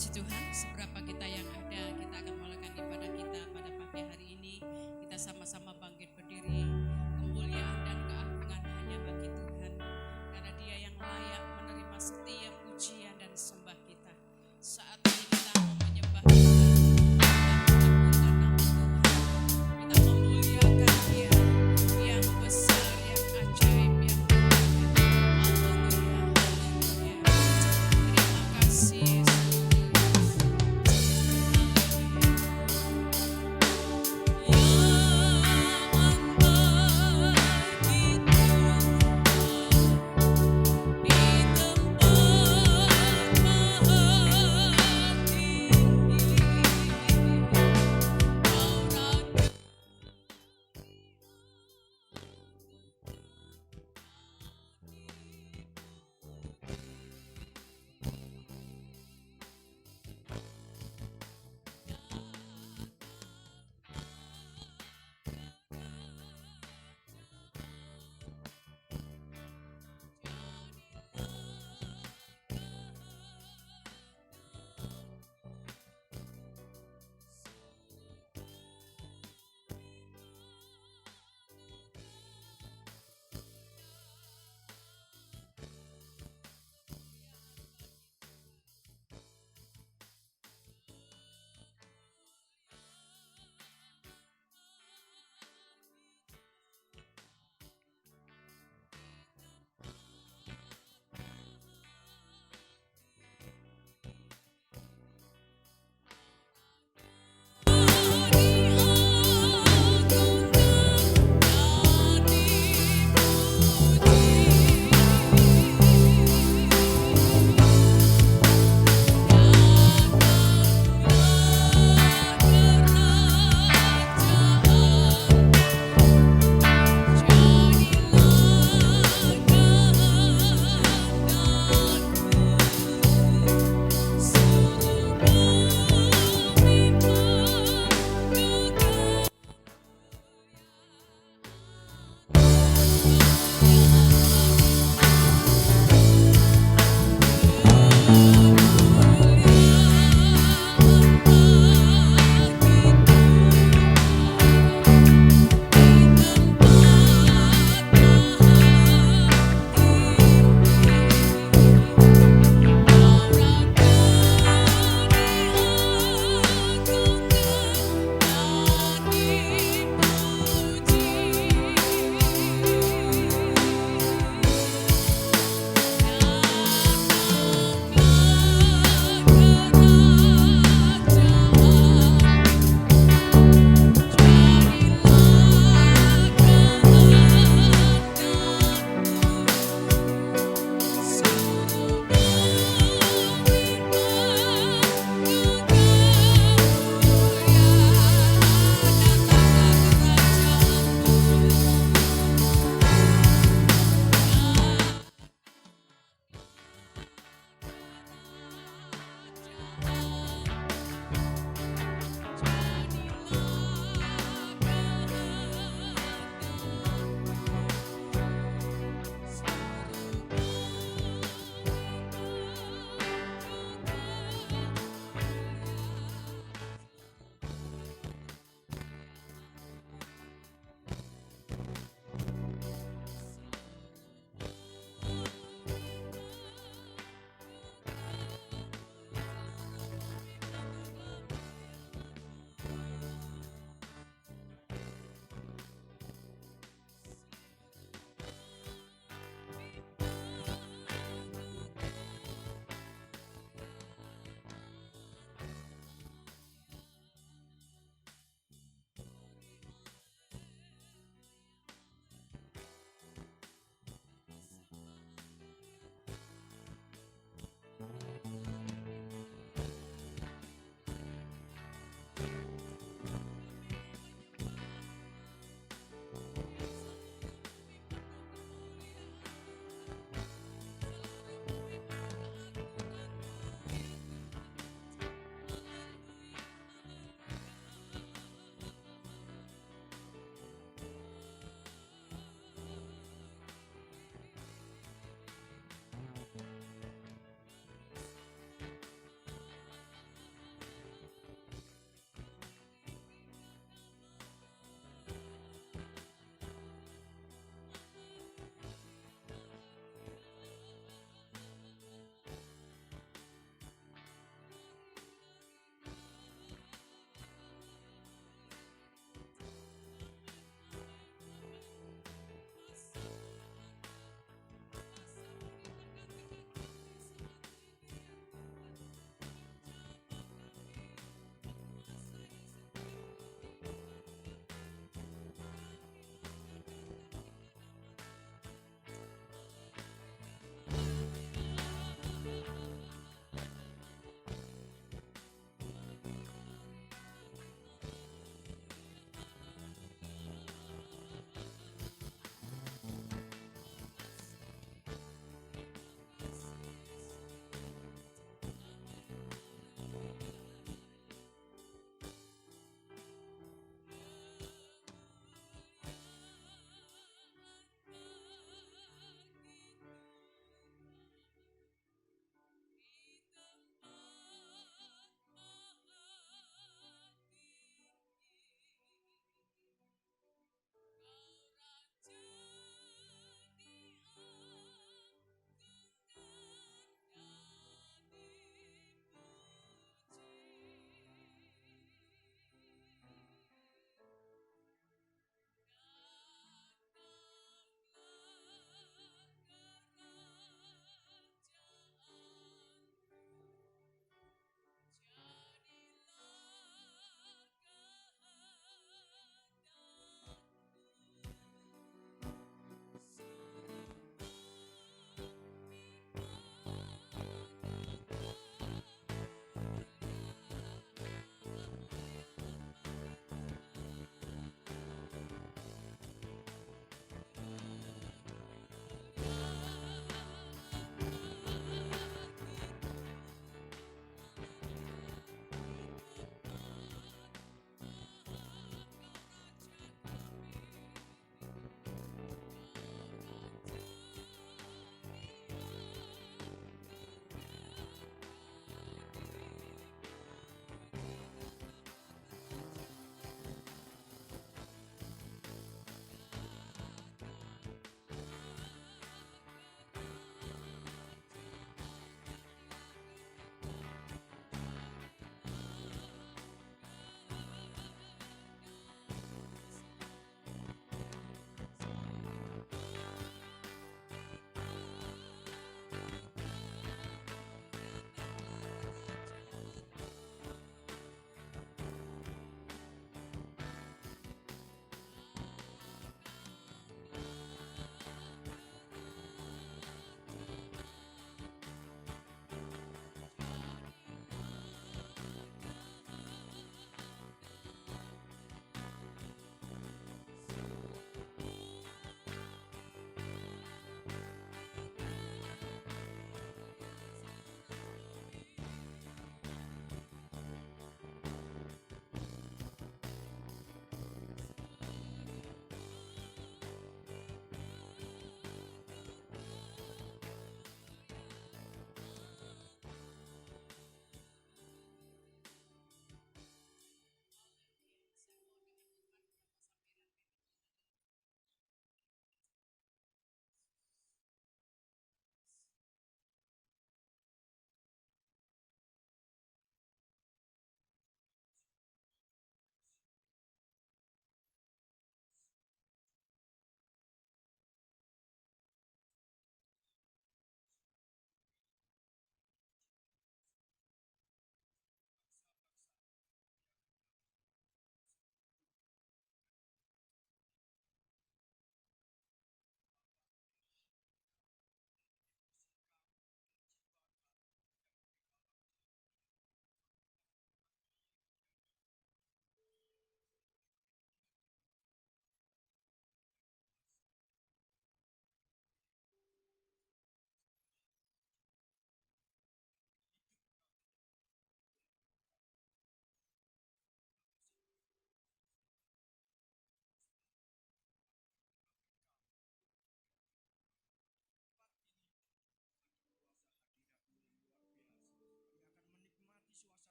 Puji Tuhan, seberapa kita yang ada, kita akan melakukan ibadah kita pada pagi hari ini. Kita sama-sama bangkit berdiri. Kemuliaan dan keagungan hanya bagi Tuhan, karena Dia yang layak menerima setiap pujian dan sembah kita. Saat ini kita mau menyembah Tuhan, kita mengagungkan nama Tuhan, kita memuliakan Dia yang besar, yang ajaib, yang mulia. Haleluya, haleluya. Terima kasih Yesus. Yang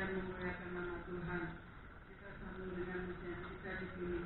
dan memuliakan nama Tuhan. Kita sambung dengan ujian kita di sini.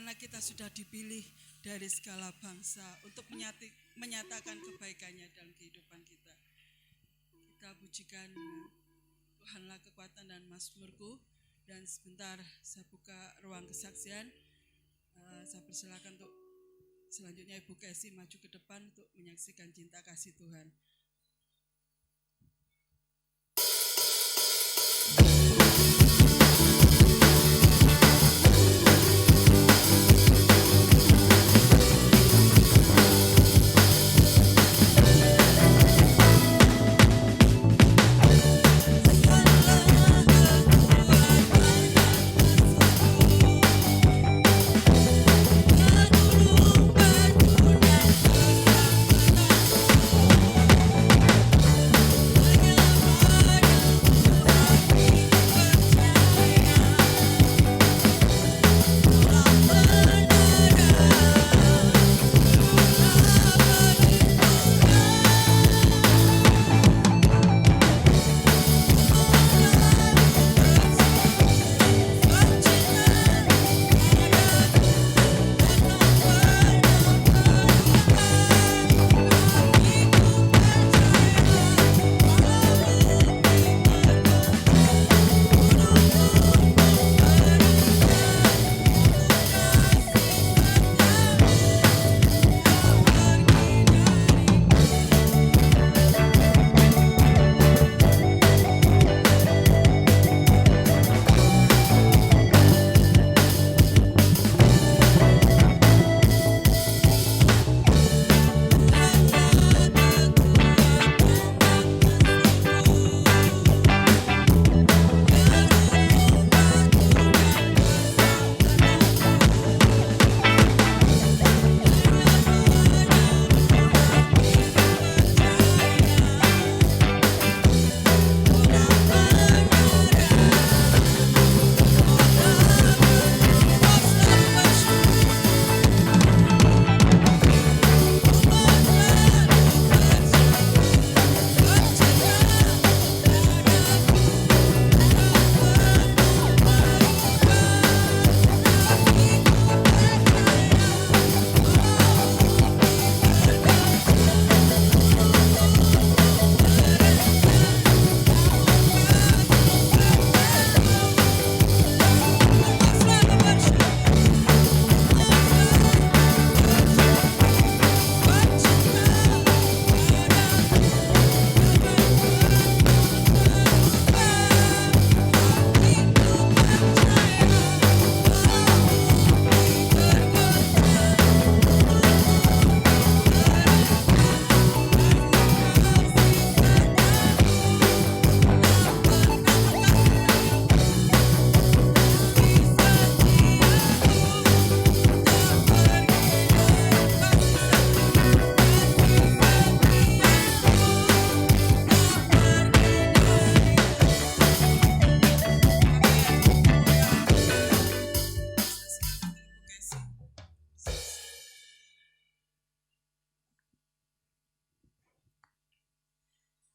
karena kita sudah dipilih dari segala bangsa untuk menyatakan kebaikannya dalam kehidupan kita. Kita pujikan Tuhanlah kekuatan dan mazmurku, dan sebentar saya buka ruang kesaksian. Saya persilakan untuk selanjutnya Ibu Kesi maju ke depan untuk menyaksikan cinta kasih Tuhan.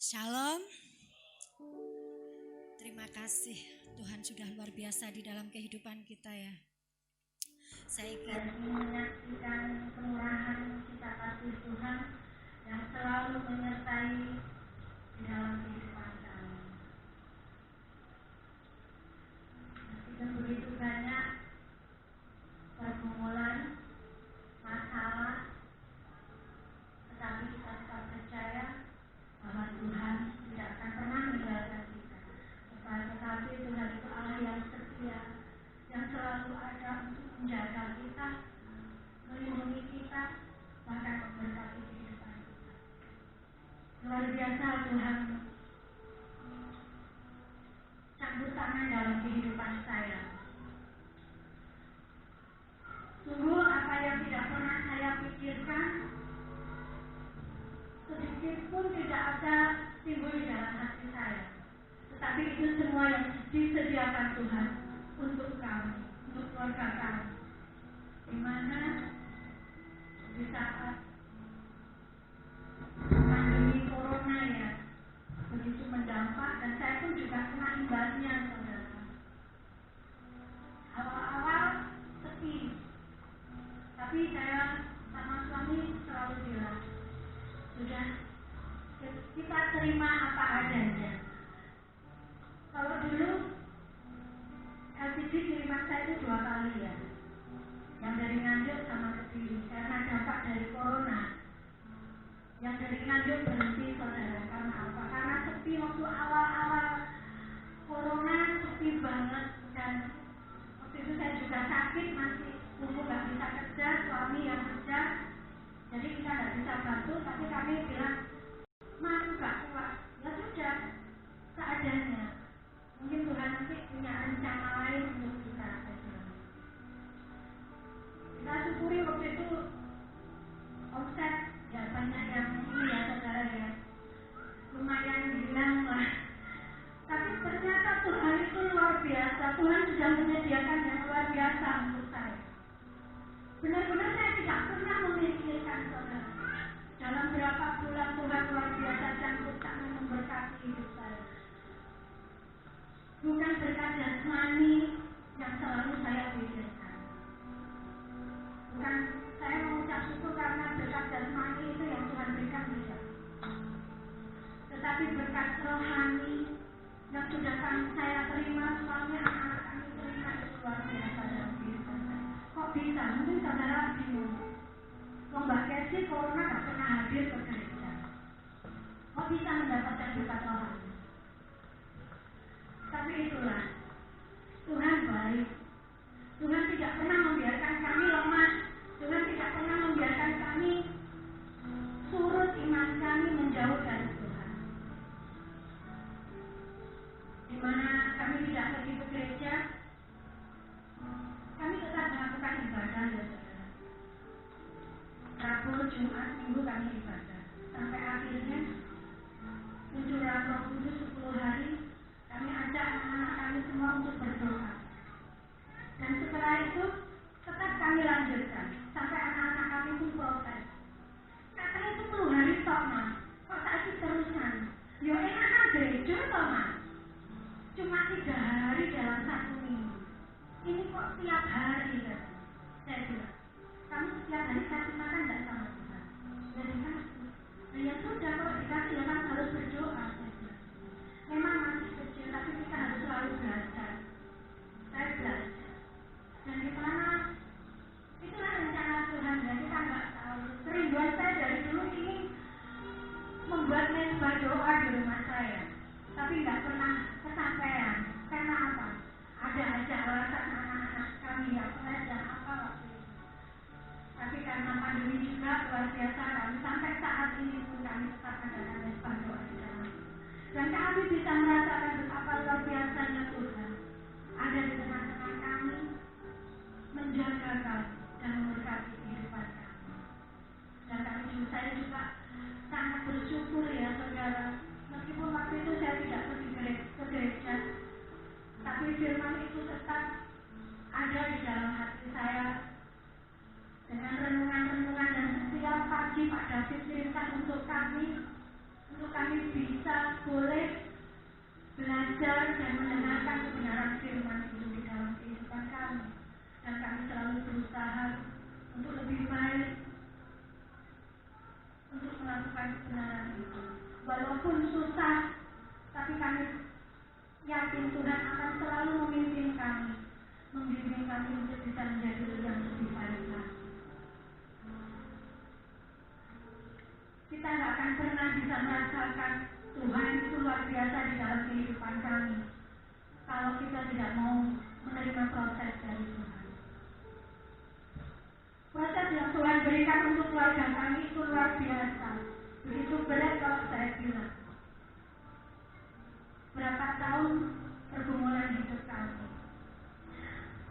Shalom. Terima kasih Tuhan sudah luar biasa di dalam kehidupan kita ya. Saya ingin menyaksikan kemurahan kita kasih Tuhan yang selalu menyertai di dalam kehidupan kami. Meskipun begitu banyak pergumulan, masalah, tetapi kita tetap percaya bahwa Tuhan tidak akan pernah meninggalkan kita. Tetapi Tuhan itu Allah yang setia, yang selalu ada untuk menjaga kita, melindungi kita, bahkan memberkati kehidupan kita. Luar biasa Tuhan campur tangan dalam kehidupan saya. Sungguh apa yang tidak pernah saya pikirkan, sedikit pun tidak ada timbul di dalam hati saya. Tetapi itu semua yang disediakan Tuhan untuk kami, untuk keluarga kami. Di mana di saat pandemi corona ya begitu mendampak, dan saya pun juga kena imbasnya, saudara. Awal-awal sepi, tapi saya sama suami selalu bilang, sudah kita terima apa adanya. Kalau dulu LPG kiriman saya itu 2 kali ya, yang dari Nganjuk sama Kediri, karena dampak dari corona. Yang dari Nganjuk berhenti, saudara, karena apa? Karena sepi waktu awal-awal corona, sepi banget. Dan waktu itu saya juga sakit, masih buku nggak bisa kerja, suami yang kerja, jadi kita nggak bisa bantu. Tapi kami bilang, mas nggak kuat, ya sudah seadanya. Mungkin Tuhan nanti punya rencana lain untuk kita. Kita syukuri waktu itu omset ya banyak yang ini ya saudara ya, lumayan hilang lah. Tapi ternyata Tuhan itu luar biasa. Tuhan sudah menyediakan yang luar biasa untuk saya. Benar-benar saya tidak pernah memikirkan, saudara, dalam berapa bulan Tuhan luar biasa campur tangan memberkati hidup saya. Bukan berkat jasmani yang selalu saya pikirkan. Bukan saya mengucap syukur karena berkat jasmani itu yang Tuhan berikan, tidak. Tetapi berkat rohani yang sudah saya terima, suami anak-anak kami terima, itu luar biasa dalam kehidupan saya. Kok bisa? Mungkin saudara bingung. Mbak Kesi corona gak pernah hadir ke gereja. Kok bisa mendapatkan berkat rohani? Tapi itulah, Tuhan baik. Tuhan tidak pernah membiarkan kami lemah. Tuhan tidak pernah membiarkan kami surut iman kami menjauh dari Tuhan. Di mana kami tidak pergi ke gereja, kami tetap melakukan ibadah ya saudara. Rabu, Jumat, Minggu kami ibadah. Sampai akhirnya muncullah Roh Kudus 10 hari. Kami ajak anak-anak kami semua untuk berdoa. Dan setelah itu tetap kami lanjutkan sampai anak-anak kami pun protes. Katanya itu 10 hari tok mas, kok tak ikut terusan? Yo enak gereja toh mas, cuma 3 hari dalam 1 minggu. Ini kok tiap hari kan? Saya bilang, kamu setiap hari kasih makan tidak sama Tuhan? Jadi kasih. Nah ya sudah, kalau dikasih ya kan harus berdoa. Memang masih kecil, tapi kita harus selalu belajar. Saya belajar. Dan di mana itulah rencana Tuhan. Dan kita nggak tahu. Kerinduan saya dari dulu ingin membuat mezbah doa di rumah saya, tapi nggak pernah kesampaian. Karena apa? Ada aja alasan anak-anak kami yang les dan apa waktu itu. Tapi karena pandemi juga luar biasa kami sampai saat ini pun kami tetap adakan mezbah doa di dalam. Dan kami bisa merasakan betapa luar biasanya Tuhan ada di tengah-tengah kami, menjaga kami dan memberkati kehidupan kami. Dan saya juga sangat bersyukur ya saudara, meskipun waktu itu saya tidak pergi ke gereja, tapi firman itu tetap ada di dalam hati saya. Dengan renungan-renungan yang setiap pagi Pak David cerita untuk kami, untuk kami bisa boleh belajar dan mendengarkan kebenaran firman itu di dalam kehidupan kami. Dan kami selalu berusaha untuk lebih baik untuk melakukan kebenaran itu. Walaupun susah, tapi kami yakin Tuhan akan selalu memimpin kami, membimbing kami untuk bisa menjadi yang lebih baik lagi. Kita tidak akan pernah bisa merasakan Tuhan itu luar biasa di dalam kehidupan kami kalau kita tidak mau menerima proses dari Tuhan. Proses yang Tuhan berikan untuk keluarga kami itu luar biasa. Begitu berat kalau saya bilang. Berapa tahun pergumulan hidup kami.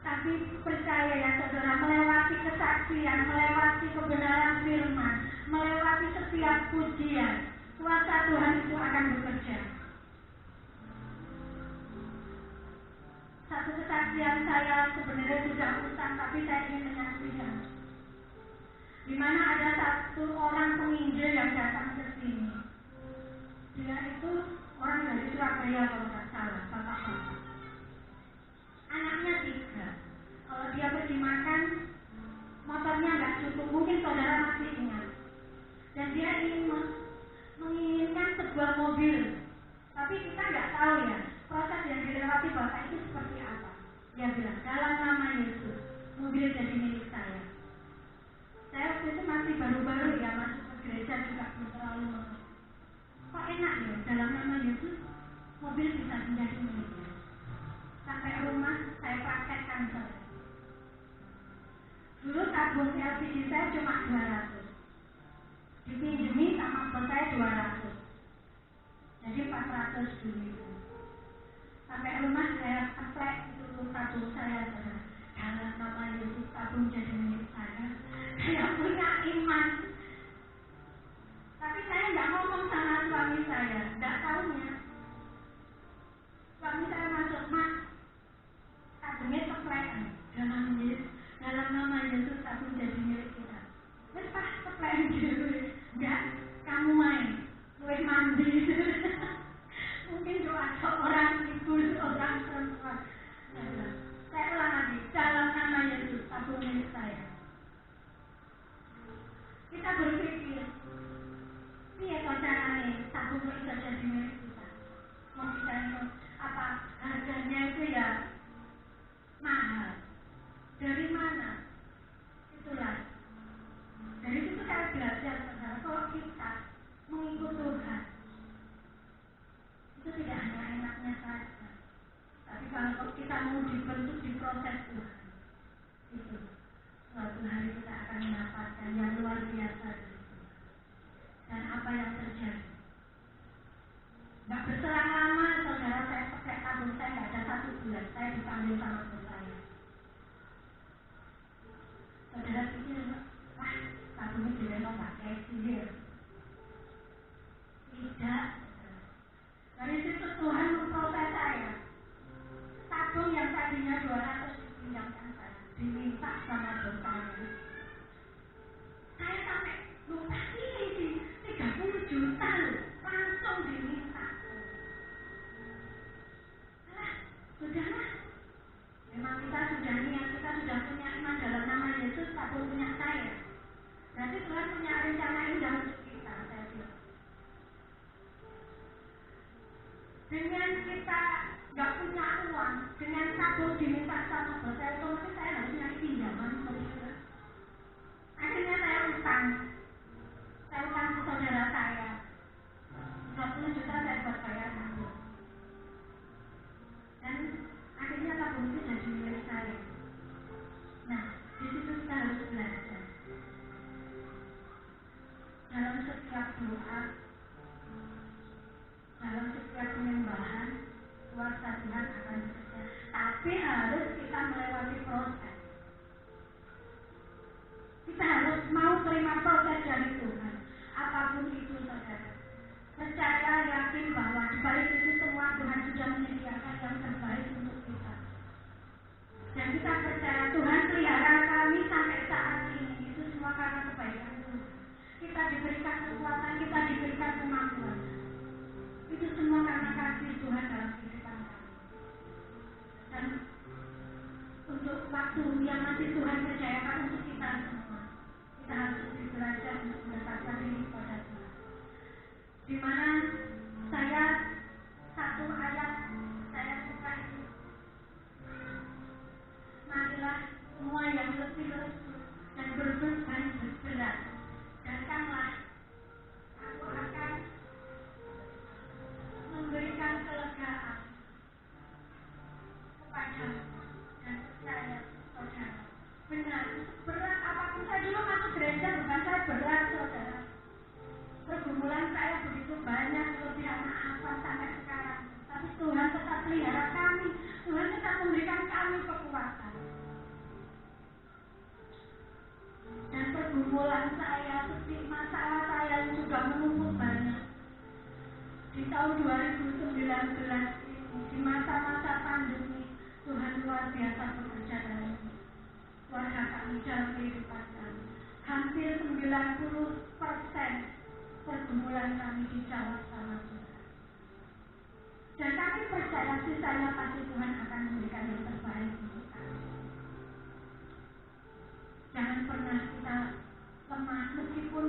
Tapi percaya ya saudara, melewati kesaksian, melewati kebenaran firman, melewati setiap pujian, kuasa Tuhan itu akan bekerja. Satu kesaksian saya sebenarnya sudah utang, tapi saya ingin menyaksikan. Di mana ada satu orang penginjil yang datang ke sini. Dia itu orang dari Surabaya kalau tidak salah, bapak-bapak. Anaknya 3. Kalau dia pergi makan, motornya nggak cukup. Mungkin saudara masih ingat. Dan dia ingin menginginkan sebuah mobil. Tapi kita nggak tahu ya, proses yang dilewati bapak itu seperti apa. Dia bilang, dalam nama Yesus, mobil jadi milik saya. Saya waktu itu masih baru-baru ya, masuk ke gereja juga belum terlalu mengerti. Kok enak ya, dalam nama Yesus, mobil bisa menjadi miliknya. Sampai rumah saya praktekkan saja. Dulu tabung LPG saya cuma 200. Dipinjemi sama bos saya 200. Jadi 400 dulu. Sampai rumah saya template itu tabung saya saja. Dalam nama Yesus tabung jadi milik saya. Saya punya iman. Tapi saya nggak ngomong sama suami saya, nggak tahunya. Suami saya masuk, Mas, tabungnya teplek. Dalam nama Yesus tabung jadi milik kita. Terus pas teplek dulu, nggak, kamu main, gue mandi. Mungkin doa seorang ibu, seorang perempuan. Saya ulang lagi, dalam nama Yesus tabung milik saya. Kita berpikir, ini ya caranya tabung bisa jadi milik kita. Mau kita apa harganya itu ya mahal. Dari mana? Itulah. Dari situ saya belajar saudara, kalau kita mengikut Tuhan, itu tidak hanya enaknya saja, tapi kalau kita mau dibentuk di proses Tuhan, itu suatu hari kita akan mendapatkan yang luar biasa dari Tuhan. Dan apa yang terjadi? Nggak berselang lama, saudara, saya pakai tabung saya nggak ada 1 bulan, saya dipanggil sama bos saya. Saudara pikir, wah, tabungnya direnovasi dia. Tidak. Dari situ Tuhan memproses saya. Tabung yang tadinya 200 dipinjamkan saya, diminta sama bos saya. Saya sampai lupa ini 30 juta loh, langsung diminta. Sudahlah. Memang kita sudah niat, kita sudah punya iman dalam nama Yesus, tabung punya saya. Nanti Tuhan punya rencana indah untuk kita, saya bilang. Dengan kita nggak punya uang, dengan tabung diminta sama bos saya, otomatis saya harus nyari pinjaman, saudara. Akhirnya saya utang ke saudara saya. 20 juta saya buat bayar tabung. Dan akhirnya tabung itu jadi milik saya. Nah, di situ kita harus belajar. Dalam setiap doa, dalam setiap penyembahan, kuasa Tuhan akan bekerja. Tapi harus kita melewati proses. Kita harus mau terima proses dari Tuhan. Apapun itu saudara. Percaya, yakin bahwa di balik itu semua Tuhan sudah menyediakan yang terbaik untuk kita. Dan kita percaya Tuhan pelihara kami sampai saat ini. Itu semua karena kebaikan Tuhan. Kita diberikan kekuatan, kita diberikan kemampuan. waktu yang masih Tuhan percayakan untuk kita semua. Kita harus lebih belajar untuk mendekatkan diri kepada Tuhan. Di mana saya satu ayat saya suka itu. Marilah semua yang letih lesu dan berbeban berat, datanglah, aku akan memberikan kelegaan kepadamu dan percaya saudara. Benar, berat apapun saya dulu masuk gereja bukan saya berat saudara. Pergumulan saya begitu banyak, lebih apa sampai sekarang. Tapi Tuhan tetap pelihara kami, Tuhan tetap memberikan kami kekuatan. Dan pergumulan saya, masalah saya yang sudah menumpuk banyak. Di tahun 2019 ini, di masa-masa pandemi, Tuhan luar biasa bekerja dalam keluarga kami, dalam kehidupan kami. Hampir 90% pergumulan kami dijawab sama Tuhan. Dan kami percaya sisanya pasti Tuhan akan memberikan yang terbaik untuk kami. Jangan pernah kita lemah, meskipun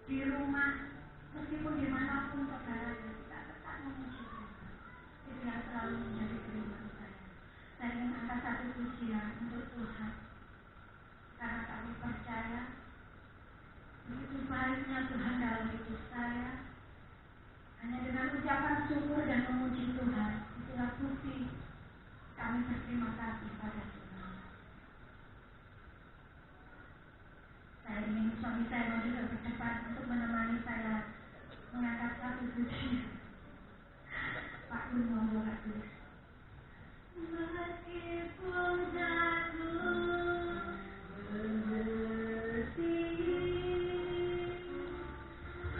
di rumah, meskipun dimanapun saudara, kita tetap memuji Tuhan. Itu yang selalu menjadi kerinduan saya. Saya ingin angkat satu pujian untuk Tuhan, karena kami percaya begitu baiknya Tuhan dalam hidup saya. Hanya dengan ucapan syukur dan memuji Tuhan, itulah bukti kami berterima kasih pada Tuhan. Saya ingin suami saya maju ke depan untuk menemani saya mengangkat satu pujian. Pak Kun mau Pak Kun. Meskipun jatuh berhenti,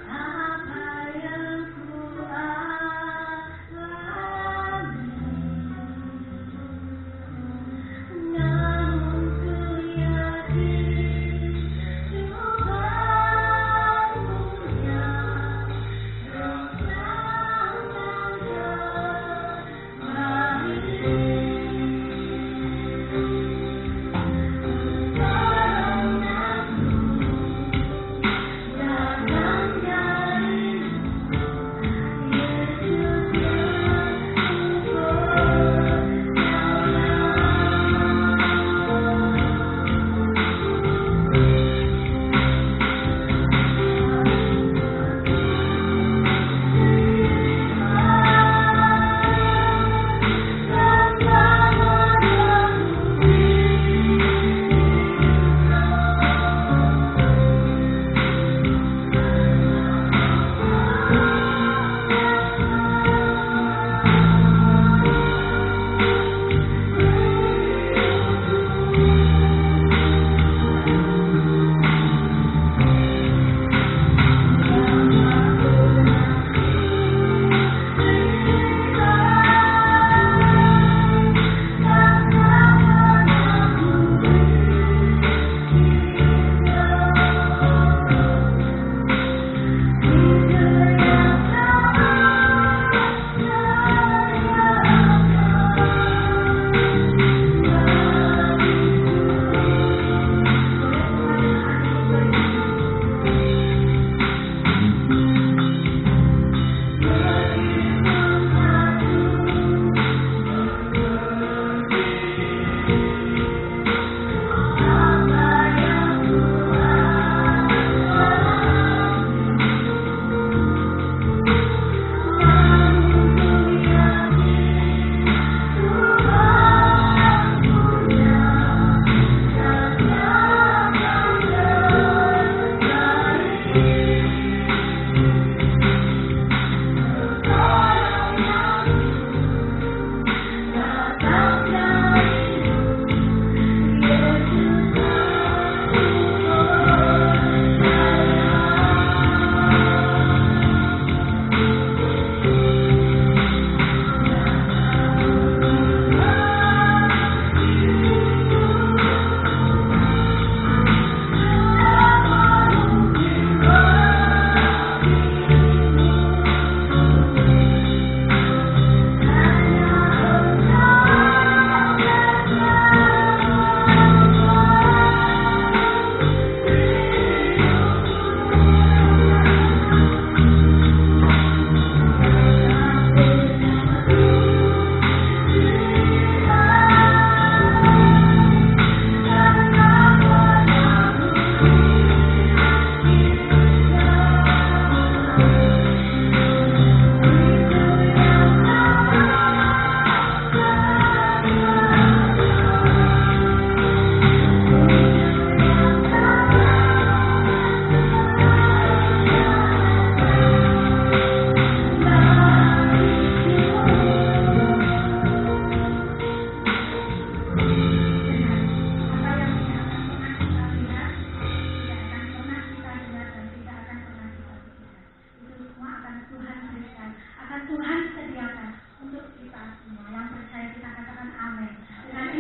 apa yang ku alami, namun ku yakin Tuhan punya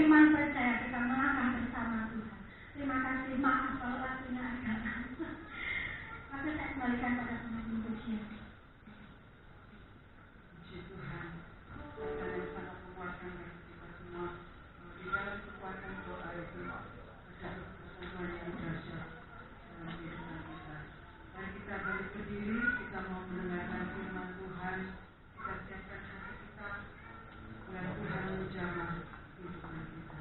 beriman percaya kita melangkah bersama Tuhan. Terima kasih, maaf kalau waktunya agak lama. Maka saya kembalikan pada teman-teman pujian. Puji Tuhan, Tuhan yang sangat menguatkan bagi kita semua. Di dalam kekuatan doa itu ada pertemuan yang dahsyat dalam kehidupan kita. Mari kita balik berdiri, kita mau mendengarkan firman Tuhan. Kita siapkan hati kita, biar Tuhan menjamah kehidupan kita.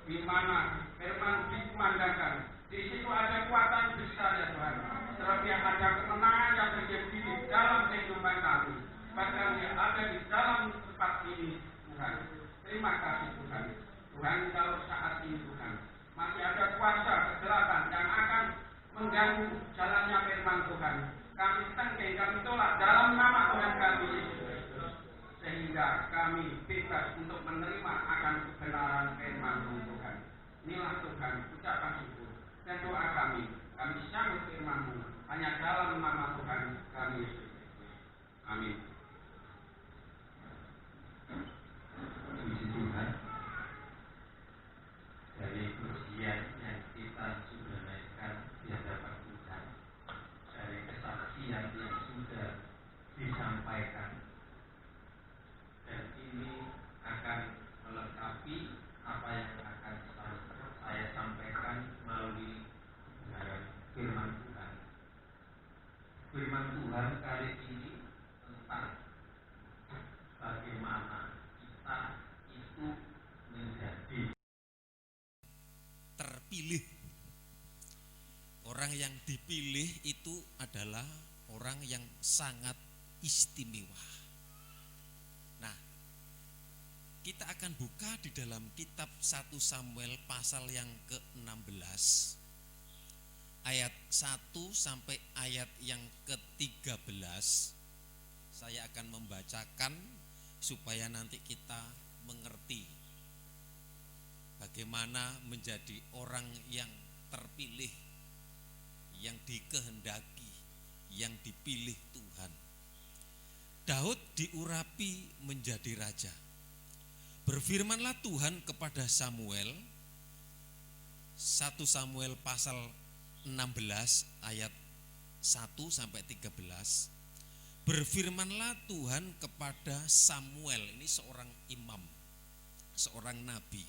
di mana firman dikumandangkan, di situ ada kekuatan besar ya Tuhan. Terlebih ada kemenangan yang terjadi di dalam kehidupan kami, bahkan yang ada di dalam tempat ini Tuhan. Terima kasih Tuhan. Tuhan, kalau saat ini Tuhan masih ada kuasa kegelapan yang akan mengganggu jalannya firman Tuhan, kami tengking, kami tolak dalam nama Tuhan kami Yesus Kristus, sehingga kami bebas untuk menerima akan kebenaran firman Tuhan. Inilah Tuhan ucapan syukur dan doa kami sambut firman-Mu hanya dalam nama Tuhan kami Yesus Kristus. Amin. Puji Tuhan, dari pujian yang kita sudah naikkan di hadapan Tuhan, dari kesaksian yang sudah disampaikan, dan ini akan melengkapi apa yang akan saya sampaikan melalui kebenaran firman Tuhan. Firman Tuhan kali ini tentang bagaimana kita itu menjadi terpilih. Orang yang dipilih itu adalah orang yang sangat istimewa. Nah, kita akan buka di dalam kitab 1 Samuel pasal yang ke-16 ayat 1 sampai ayat yang ke-13. Saya akan membacakan supaya nanti kita mengerti bagaimana menjadi orang yang terpilih, yang dikehendaki, yang dipilih Tuhan. Daud diurapi menjadi raja. Berfirmanlah Tuhan kepada Samuel, 1 Samuel pasal 16 ayat 1 sampai 13. Berfirmanlah Tuhan kepada Samuel, ini seorang imam, seorang nabi.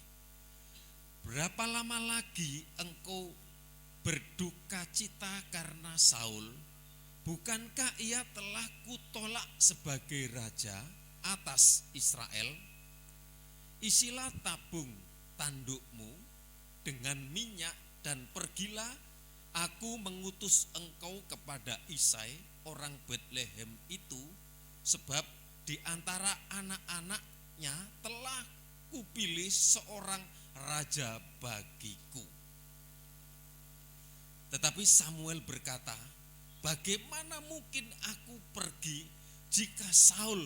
Berapa lama lagi engkau berduka cita karena Saul? Bukankah ia telah kutolak sebagai raja atas Israel? Isilah tabung tandukmu dengan minyak dan pergilah, aku mengutus engkau kepada Isai orang Betlehem itu, sebab di antara anak-anaknya telah kupilih seorang raja bagiku. Tetapi Samuel berkata, bagaimana mungkin aku pergi jika Saul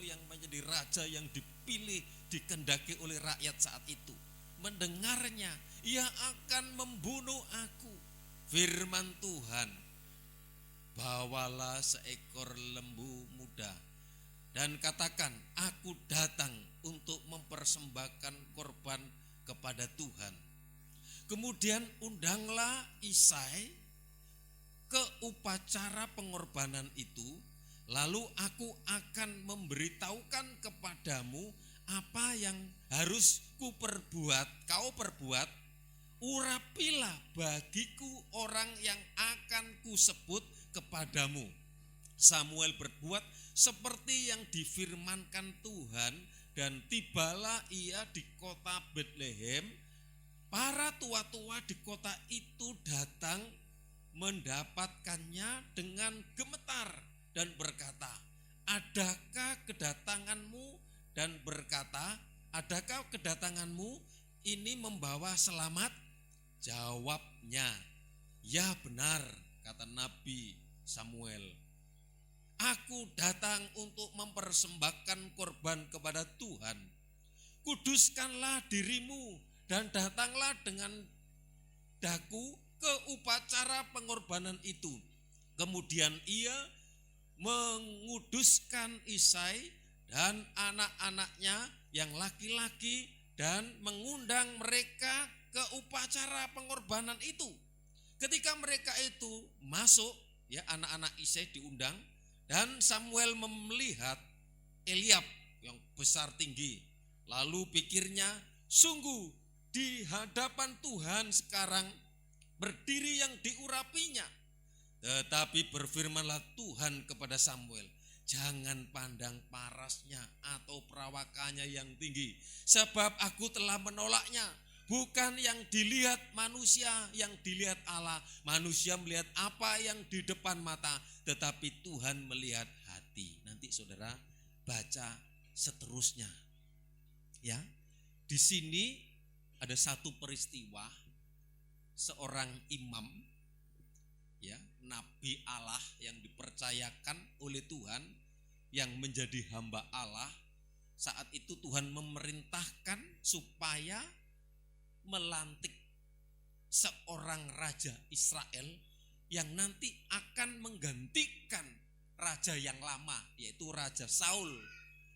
yang menjadi raja yang dipilih, dikehendaki oleh rakyat saat itu, mendengarnya, ia akan membunuh aku. Firman Tuhan, bawalah seekor lembu muda dan katakan, aku datang untuk mempersembahkan korban kepada Tuhan. Kemudian undanglah Isai ke upacara pengorbanan itu, lalu aku akan memberitahukan kepadamu apa yang harus kau perbuat. Urapilah bagiku orang yang akan kusebut kepadamu. Samuel berbuat seperti yang difirmankan Tuhan, dan tibalah ia di kota Betlehem. Para tua-tua di kota itu datang mendapatkannya dengan gemetar dan berkata, adakah kedatanganmu? Dan berkata, adakah kedatanganmu ini membawa selamat? Jawabnya, ya benar, kata Nabi Samuel. Aku datang untuk mempersembahkan korban kepada Tuhan. Kuduskanlah dirimu dan datanglah dengan daku ke upacara pengorbanan itu. Kemudian ia menguduskan Isai dan anak-anaknya yang laki-laki dan mengundang mereka ke upacara pengorbanan itu. Ketika mereka itu masuk, anak-anak Isai diundang, dan Samuel melihat Eliab yang besar tinggi. Lalu pikirnya, sungguh di hadapan Tuhan sekarang berdiri yang diurapinya. Tetapi berfirmanlah Tuhan kepada Samuel, jangan pandang parasnya atau perawakannya yang tinggi, sebab aku telah menolaknya. bukan yang dilihat manusia, yang dilihat Allah. Manusia melihat apa yang di depan mata, tetapi Tuhan melihat hati. Nanti saudara baca seterusnya. Ya, di sini ada satu peristiwa, seorang imam, ya, nabi Allah yang dipercayakan oleh Tuhan, yang menjadi hamba Allah. Saat itu Tuhan memerintahkan supaya melantik seorang raja Israel yang nanti akan menggantikan raja yang lama, yaitu Raja Saul,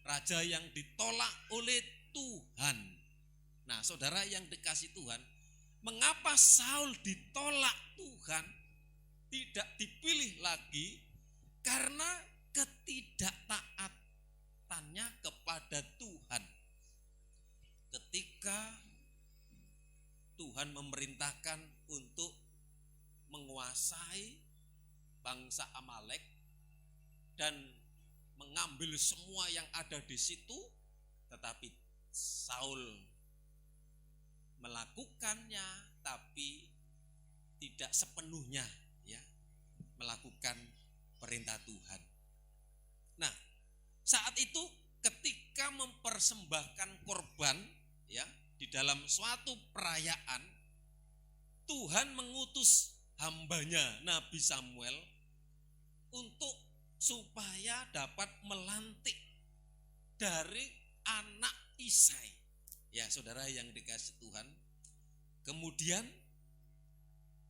raja yang ditolak oleh Tuhan. Nah, saudara yang dikasih Tuhan, mengapa Saul ditolak Tuhan, tidak dipilih lagi? Karena ketidaktaatannya kepada Tuhan. Ketika Tuhan memerintahkan untuk menguasai bangsa Amalek dan mengambil semua yang ada di situ, tetapi Saul melakukannya, tapi tidak sepenuhnya, ya, melakukan perintah Tuhan. Nah, saat itu ketika mempersembahkan korban, ya, di dalam suatu perayaan, Tuhan mengutus hambanya Nabi Samuel untuk supaya dapat melantik dari anak Isai. Ya, saudara yang dikasih Tuhan. Kemudian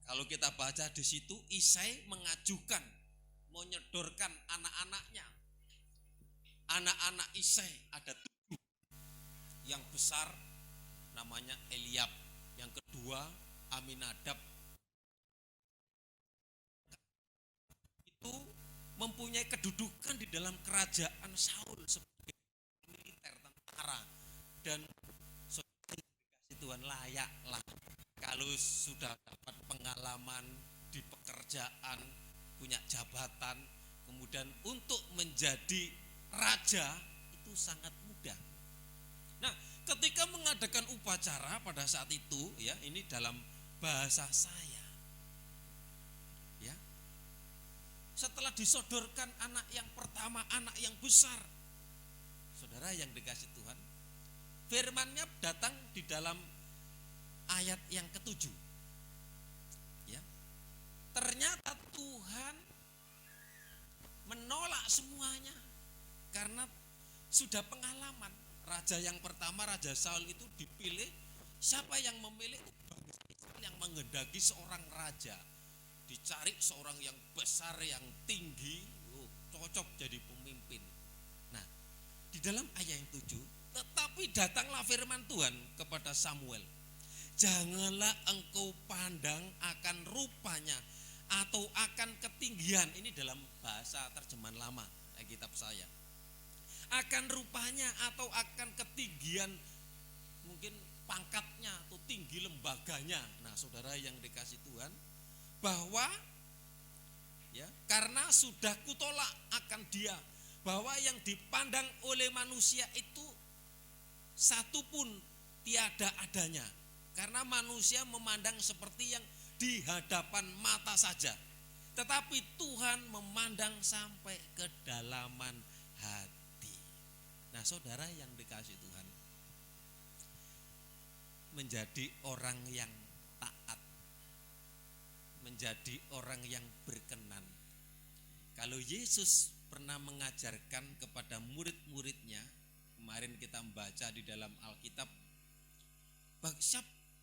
kalau kita baca di situ, Isai mengajukan menyodorkan anak-anaknya. Anak-anak Isai ada 7. Yang besar namanya Eliab, yang kedua Aminadab. Itu mempunyai kedudukan di dalam kerajaan Saul sebagai militer, tentara, dan saudara dikasih Tuhan layaklah kalau sudah dapat pengalaman di pekerjaan, punya jabatan, kemudian untuk menjadi raja itu sangat mudah. Nah, ketika mengadakan upacara pada saat itu, ya, ini dalam bahasa saya, ya, setelah disodorkan anak yang pertama, anak yang besar, saudara yang dikasih Tuhan, firman-Nya datang di dalam ayat yang ke-7, ya, ternyata Tuhan menolak semuanya karena sudah pengalaman. Raja yang pertama, Raja Saul itu dipilih, siapa yang memilih? Bangsa Israel yang menghendaki seorang raja. Dicari seorang yang besar, yang tinggi, cocok jadi pemimpin. Nah, di dalam ayat yang 7, tetapi datanglah firman Tuhan kepada Samuel, janganlah engkau pandang akan rupanya atau akan ketinggian. Ini dalam bahasa terjemahan lama, kitab saya. Akan rupanya atau akan ketinggian, mungkin pangkatnya atau tinggi lembaganya. Nah, saudara yang dikasih Tuhan, bahwa, ya, karena sudah kutolak akan dia, bahwa yang dipandang oleh manusia itu satu pun tiada adanya. Karena manusia memandang seperti yang di hadapan mata saja, tetapi Tuhan memandang sampai kedalaman hati. Nah, saudara yang dikasih Tuhan, menjadi orang yang taat, menjadi orang yang berkenan. Kalau Yesus pernah mengajarkan kepada murid-muridnya, kemarin kita membaca di dalam Alkitab,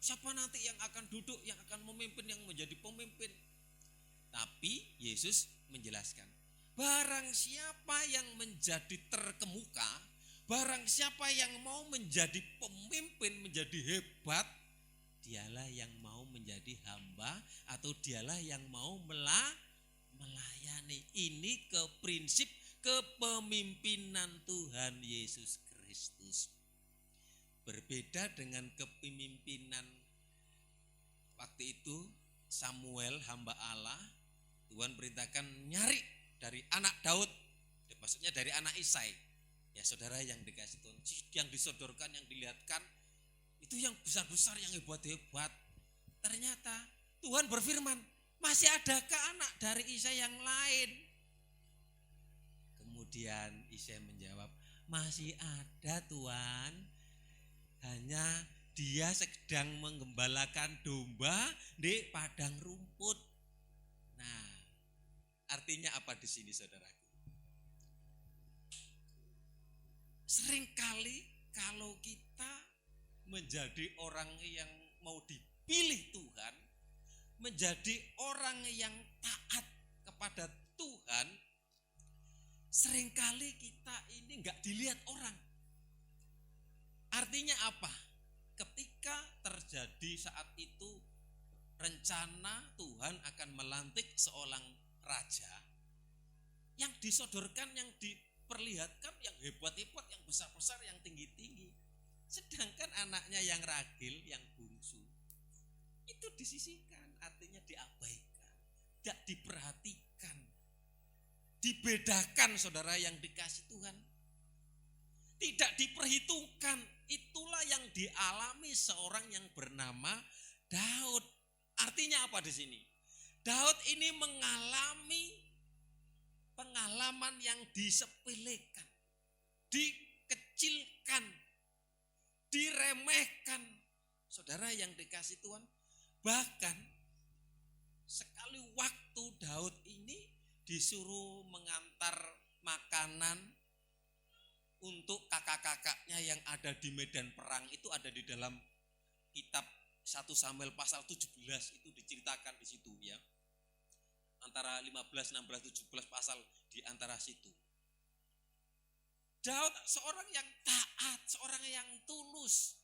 siapa nanti yang akan duduk, yang akan memimpin, yang menjadi pemimpin. Tapi Yesus menjelaskan, barang siapa yang menjadi terkemuka, barang siapa yang mau menjadi pemimpin, menjadi hebat, dialah yang mau menjadi hamba, atau dialah yang mau melayani. Ini ke prinsip kepemimpinan Tuhan Yesus Kristus. Berbeda dengan kepemimpinan waktu itu Samuel, hamba Allah, Tuhan perintahkan nyari dari anak Daud, maksudnya dari anak Isai. Ya, saudara yang dikasih Tuhan, yang disodorkan, yang dilihatkan, itu yang besar-besar, yang hebat-hebat. Ternyata Tuhan berfirman, masih adakah anak dari Isai yang lain? Kemudian Isai menjawab, masih ada Tuhan, hanya dia sedang menggembalakan domba di padang rumput. Nah, artinya apa di sini saudaraku? Seringkali kalau kita menjadi orang yang mau dipilih Tuhan, menjadi orang yang taat kepada Tuhan, seringkali kita ini enggak dilihat orang. Artinya apa? Ketika terjadi saat itu rencana Tuhan akan melantik seorang raja, yang disodorkan, yang diperlihatkan yang hebat-hebat, yang besar-besar, yang tinggi-tinggi. Sedangkan anaknya yang ragil, yang bungsu, itu disisihkan, artinya diabaikan, tidak diperhatikan, dibedakan saudara yang dikasih Tuhan. Tidak diperhitungkan. Itulah yang dialami seorang yang bernama Daud. Artinya apa di sini? Daud ini mengalami pengalaman yang disepelekan, dikecilkan, diremehkan. Saudara yang dikasih Tuhan, bahkan sekali waktu Daud ini disuruh mengantar makanan untuk kakak-kakaknya yang ada di medan perang. Itu ada di dalam kitab 1 Samuel pasal 17, itu diceritakan di situ ya. Antara 15, 16, 17 pasal di antara situ. Daud seorang yang taat, seorang yang tulus.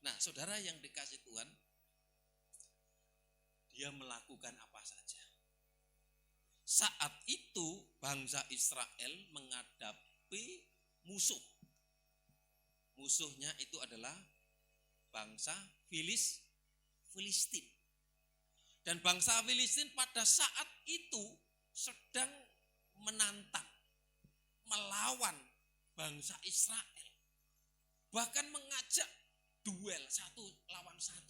Nah, saudara yang dikasih Tuhan, dia melakukan apa saja. Saat itu bangsa Israel menghadapi musuh. Musuhnya itu adalah bangsa Filistin. Dan bangsa Filistin pada saat itu sedang menantang, melawan bangsa Israel. Bahkan mengajak duel 1 lawan 1.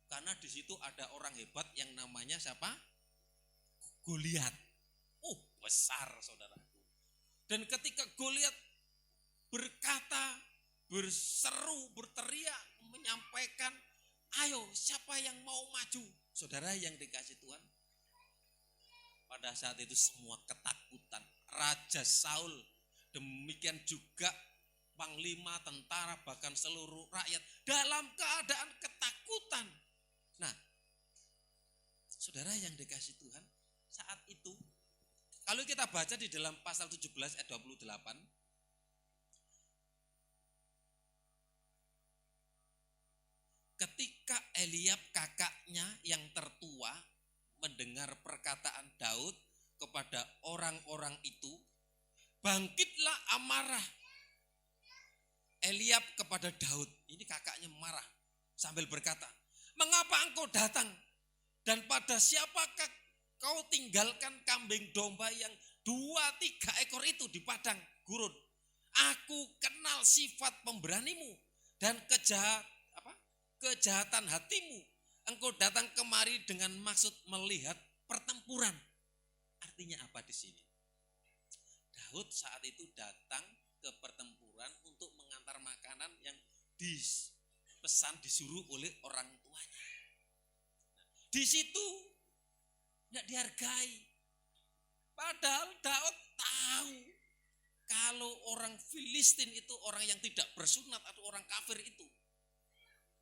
Karena di situ ada orang hebat yang namanya siapa? Goliat. Besar saudaraku. Dan ketika Goliat berkata, berseru, berteriak, menyampaikan, ayo siapa yang mau maju? Saudara yang dikasih Tuhan, pada saat itu semua ketakutan. Raja Saul, demikian juga panglima tentara, bahkan seluruh rakyat dalam keadaan ketakutan. Nah, saudara yang dikasih Tuhan, saat itu kalau kita baca di dalam pasal 17 ayat 28, ketika Eliab kakaknya yang tertua mendengar perkataan Daud kepada orang-orang itu, bangkitlah amarah Eliab kepada Daud. Ini kakaknya marah sambil berkata, mengapa engkau datang? Dan pada siapakah kau tinggalkan kambing domba yang 2-3 ekor itu di padang gurun? Aku kenal sifat pemberanimu dan kejahatan hatimu. Engkau datang kemari dengan maksud melihat pertempuran. Artinya apa di sini? Daud saat itu datang ke pertempuran untuk mengantar makanan yang disuruh oleh orang tuanya. Di situ tidak dihargai. Padahal Daud tahu kalau orang Filistin itu orang yang tidak bersunat atau orang kafir itu.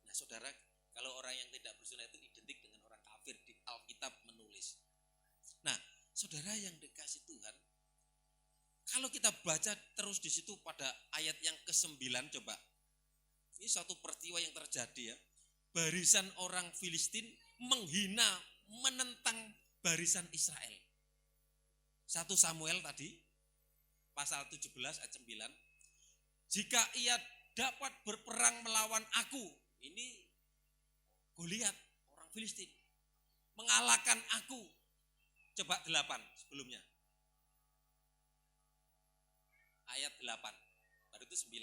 Nah saudara, kalau orang yang tidak bersunat itu identik dengan orang kafir, di Alkitab menulis. Nah saudara yang dikasih Tuhan, kalau kita baca terus di situ pada ayat yang ke-9, coba. Ini satu peristiwa yang terjadi ya. Barisan orang Filistin menghina, menentang barisan Israel. 1 Samuel tadi, pasal 17 ayat 9. Jika ia dapat berperang melawan aku, ini Goliat, orang Filistin, mengalahkan aku. Coba 8 sebelumnya. Ayat 8, baru itu 9.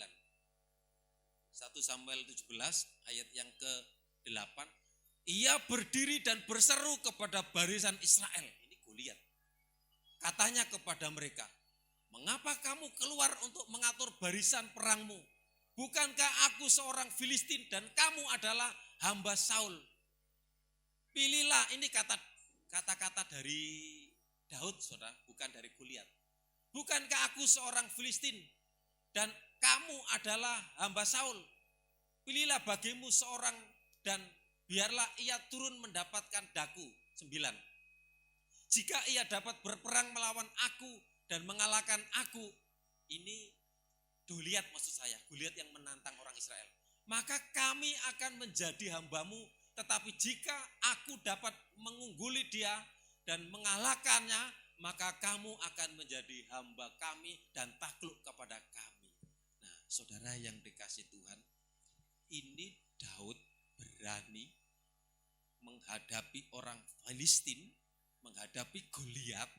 1 Samuel 17 ayat yang ke-8. Ia berdiri dan berseru kepada barisan Israel. Ini Goliat. Katanya kepada mereka, mengapa kamu keluar untuk mengatur barisan perangmu? Bukankah aku seorang Filistin dan kamu adalah hamba Saul? Pilihlah, ini kata-kata dari Daud, saudara, bukan dari Goliat. Bukankah aku seorang Filistin dan kamu adalah hamba Saul? Pilihlah bagimu seorang dan biarlah ia turun mendapatkan daku. 9. Jika ia dapat berperang melawan aku dan mengalahkan aku, ini Goliat maksud saya, Goliat yang menantang orang Israel. Maka kami akan menjadi hambamu, tetapi jika aku dapat mengungguli dia dan mengalahkannya, maka kamu akan menjadi hamba kami dan takluk kepada kami. Nah, saudara yang dikasih Tuhan, ini Daud berani menghadapi orang Filistin, menghadapi Goliat.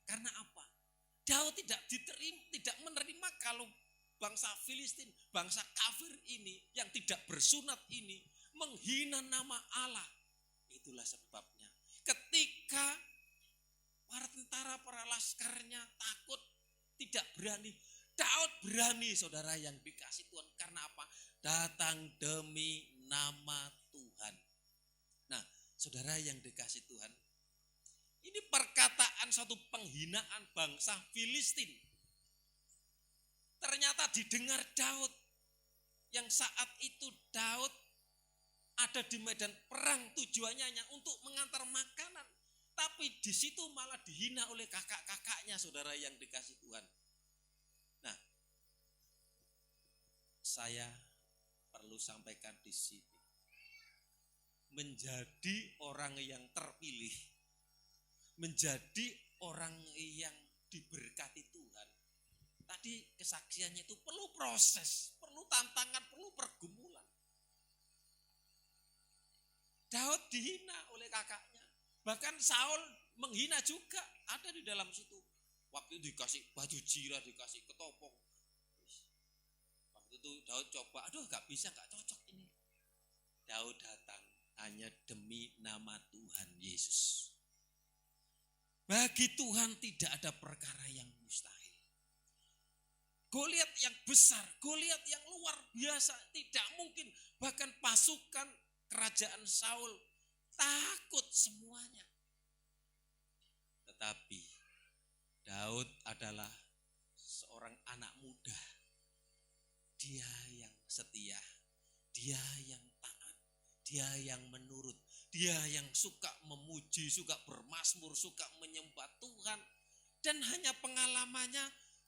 Karena apa? Daud tidak menerima kalau bangsa Filistin, bangsa kafir ini yang tidak bersunat ini menghina nama Allah. Itulah sebabnya ketika para tentara, para laskarnya takut, tidak berani, Daud berani, saudara yang dikasih Tuhan. Karena apa? Datang demi nama Tuhan. Nah, saudara yang dikasih Tuhan, ini perkataan satu penghinaan bangsa Filistin. Ternyata didengar Daud, yang saat itu Daud ada di medan perang, tujuannya hanya untuk mengantar makanan. Tapi di situ malah dihina oleh kakak-kakaknya, saudara yang dikasih Tuhan. Nah, saya perlu sampaikan di sini. Menjadi orang yang terpilih, menjadi orang yang diberkati Tuhan. Tadi kesaksiannya itu perlu proses, perlu tantangan, perlu pergumulan. Daud dihina oleh kakaknya. Bahkan Saul menghina juga, ada di dalam situ. Waktu itu dikasih baju jirah, dikasih ketopong. Waktu itu Daud coba, aduh gak bisa, gak cocok ini. Daud datang hanya demi nama Tuhan Yesus. Bagi Tuhan tidak ada perkara yang mustahil. Goliat yang besar, Goliat yang luar biasa, tidak mungkin. Bahkan pasukan kerajaan Saul takut semuanya. Tetapi Daud adalah seorang anak muda. Dia yang setia, dia yang taat, dia yang menurut, dia yang suka memuji, suka bermazmur, suka menyembah Tuhan. Dan hanya pengalamannya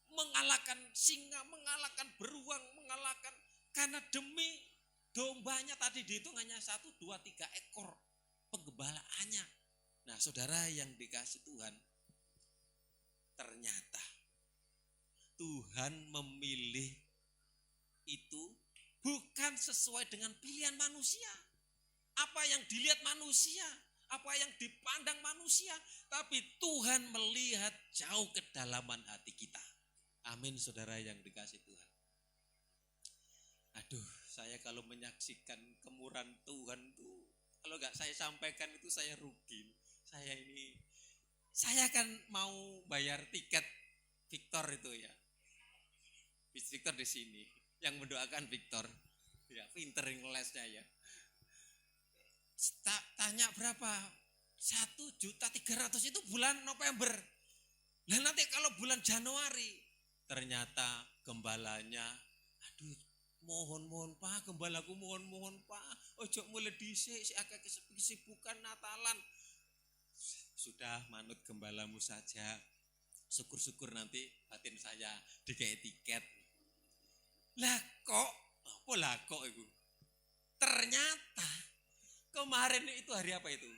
mengalahkan singa, mengalahkan beruang, mengalahkan karena demi dombanya tadi dihitung hanya 1, 2, 3 ekor penggembalaannya. Nah, saudara yang dikasih Tuhan, ternyata Tuhan memilih itu bukan sesuai dengan pilihan manusia. Apa yang dilihat manusia, apa yang dipandang manusia, tapi Tuhan melihat jauh kedalaman hati kita. Amin, saudara yang dikasih Tuhan. Aduh, saya kalau menyaksikan kemurahan Tuhan tuh, kalau nggak saya sampaikan itu saya rugi. Saya kan mau bayar tiket Victor itu ya. Victor di sini, yang mendoakan Victor, ya pinter ngelesnya ya. Tanya berapa? 1.300.000 itu bulan November. Nah nanti kalau bulan Januari, ternyata gembalanya, aduh mohon Pak, gembalaku mohon Pak, ojo mulai dhisik, si agak kesibukan Natalan. Sudah manut gembalamu saja. Syukur-syukur nanti batin saya dikai tiket. Lah kok, apa lah kok itu? Ternyata kemarin itu hari apa itu?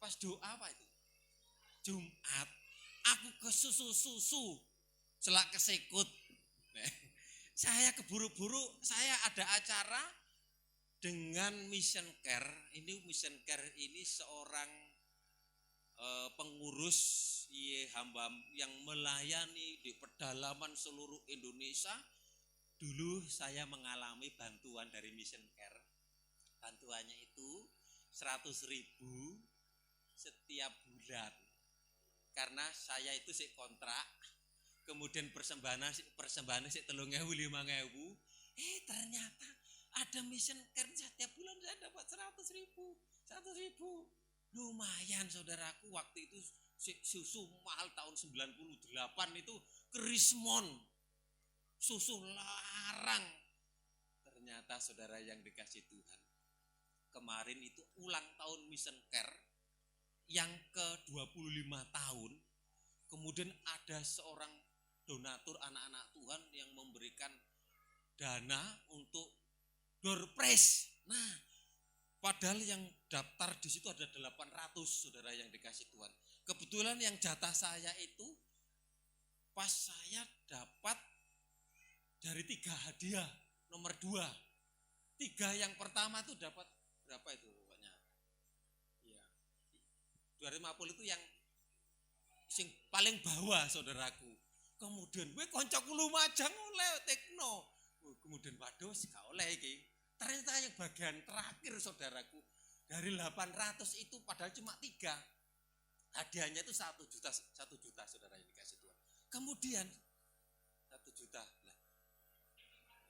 Pas doa apa itu? Jumat. Aku ke susu selak kesikut. Saya keburu-buru, saya ada acara dengan Mission Care. Ini Mission Care ini seorang pengurus hamba yang melayani di pedalaman seluruh Indonesia. Dulu saya mengalami bantuan dari Mission Care. Bantuannya itu 100.000 setiap bulan. Karena saya itu sih kontrak, kemudian persembahan sih 3.000-5.000. Ternyata ada Mission Care setiap bulan saya dapat 100.000. Lumayan saudaraku, waktu itu susu mahal tahun 98 itu Krismon. Susu larang. Ternyata saudara yang dikasih Tuhan, kemarin itu ulang tahun Mission Care yang ke-25 tahun. Kemudian ada seorang donatur anak-anak Tuhan yang memberikan dana untuk door prize. Nah, padahal yang daftar di situ ada 800 saudara yang dikasih Tuhan. Kebetulan yang jatah saya itu pas saya dapat dari 3 hadiah, nomor 2. 3 yang pertama itu dapat berapa itu pokoknya? Iya. 250 itu yang sing paling bawah saudaraku. Kemudian koncoku Lumajang oleh Tekno. Kemudian waduh gak oleh iki. Ternyata yang bagian terakhir saudaraku, dari 800 itu padahal cuma 3. Hadiahnya itu 1 juta saudara yang dikasih Tuhan. Kemudian 1 juta.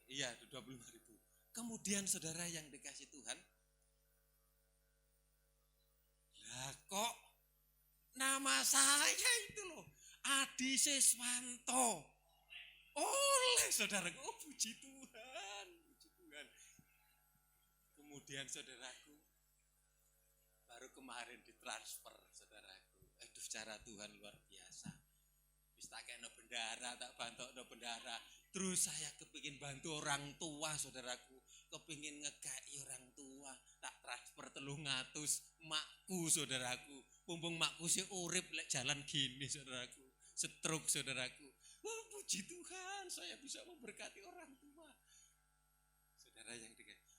Iya, 25.000. Kemudian saudara yang dikasih Tuhan, lah kok nama saya itu loh, Adi Siswanto. Oleh saudaraku, puji Tuhan. Kemudian saudaraku, baru kemarin ditransfer saudaraku. Cara Tuhan luar biasa. Wis tak kena bendara, tak bantu bendara. Terus saya kepingin bantu orang tua saudaraku, kepingin ngekei orang tua, tak transfer 300 makku saudaraku. Mumpung makku sih urip lek jalan gini saudaraku, stroke saudaraku. Wah, puji Tuhan, saya bisa memberkati orang tua. Saudara yang dikasih,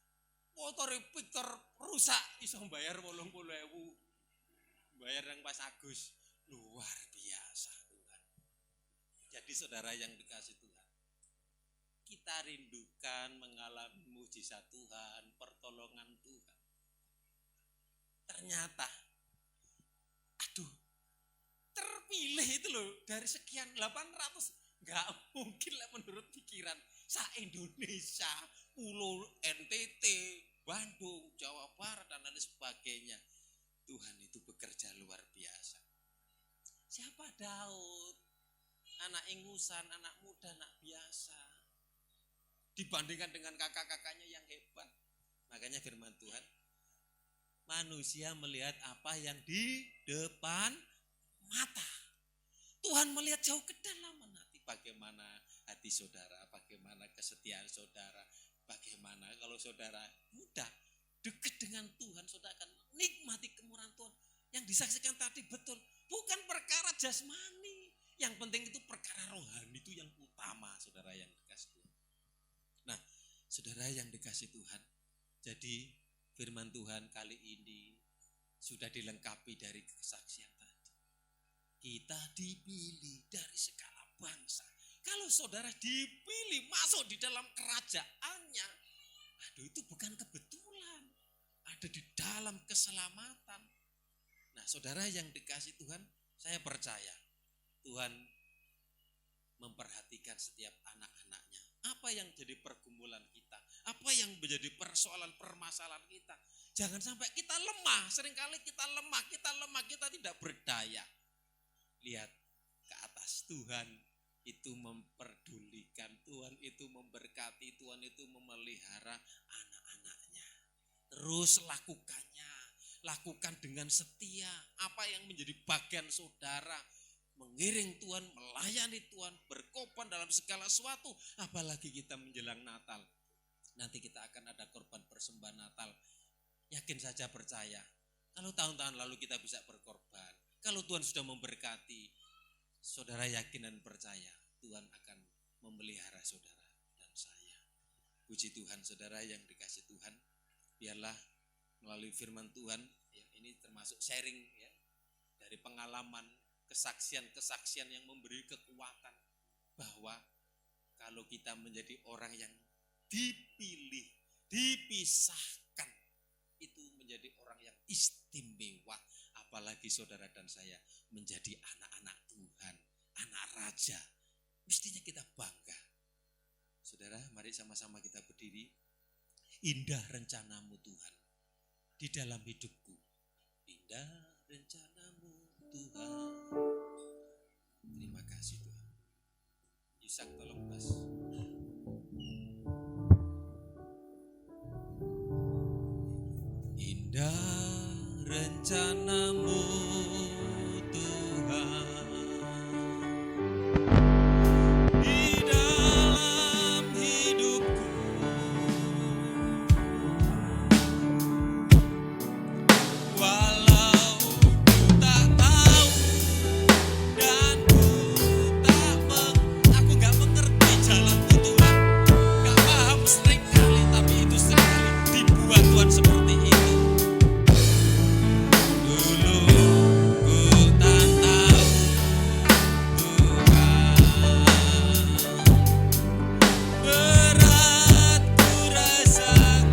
motor Victor rusak, iso bayar 80.000, bayar yang pas Agus, luar biasa Tuhan. Jadi saudara yang dikasih Tuhan, kita rindukan mengalami mujizat Tuhan, pertolongan Tuhan. Ternyata, terpilih itu loh dari sekian 800, nggak mungkin lah menurut pikiran. Se-Indonesia, Pulau NTT, Bandung, Jawa Barat dan lain sebagainya. Tuhan itu bekerja luar biasa. Siapa Daud? Anak ingusan, anak muda, anak biasa. Dibandingkan dengan kakak-kakaknya yang hebat. Makanya firman Tuhan, manusia melihat apa yang di depan mata. Tuhan melihat jauh ke dalam hati. Bagaimana hati saudara, bagaimana kesetiaan saudara, bagaimana kalau saudara mudah dekat dengan Tuhan, saudara akan nikmati kemurahan Tuhan. Yang disaksikan tadi betul, bukan perkara jasmani. Yang penting itu perkara rohani, itu yang utama saudara yang dikasih Tuhan. Nah, saudara yang dikasih Tuhan, jadi firman Tuhan kali ini sudah dilengkapi dari kesaksian tadi. Kita dipilih dari segala bangsa. Kalau saudara dipilih masuk di dalam kerajaannya, itu bukan kebetulan. Ada di dalam keselamatan. Nah, saudara yang dikasih Tuhan, saya percaya Tuhan memperhatikan setiap anak-anaknya. Apa yang jadi pergumulan kita? Apa yang menjadi persoalan permasalahan kita? Jangan sampai kita lemah. Seringkali kita lemah, kita tidak berdaya. Lihat ke atas, Tuhan itu memperdulikan, Tuhan itu memberkati, Tuhan itu memelihara anak-anaknya. Terus lakukan dengan setia. Apa yang menjadi bagian saudara, mengiring Tuhan, melayani Tuhan, berkorban dalam segala sesuatu. Apalagi kita menjelang Natal. Nanti kita akan ada korban persembahan Natal. Yakin saja percaya. Kalau tahun-tahun lalu kita bisa berkorban, kalau Tuhan sudah memberkati, saudara yakin dan percaya Tuhan akan memelihara saudara dan saya. Puji Tuhan saudara yang dikasih Tuhan. Biarlah melalui firman Tuhan, ya, ini termasuk sharing ya, dari pengalaman, kesaksian-kesaksian yang memberi kekuatan bahwa Kalau kita menjadi orang yang dipilih, dipisahkan, itu menjadi orang yang istimewa. Apalagi saudara dan saya menjadi anak-anak Tuhan, anak raja. Mestinya kita bangga. Saudara, mari sama-sama kita berdiri. Indah rencanamu Tuhan di dalam hidupku. Indah rencanamu Tuhan. Terima kasih Tuhan. Yusak tolong Mas. Indah rencanamu Tuhan di dalam hidupku. Walau ku tak tahu dan aku gak mengerti jalanmu Tuhan, gak paham seringkali, tapi itu seringkali dibuat Tuhan seperti itu. Dulu ku tak tahu Tuhan, berat ku rasakan,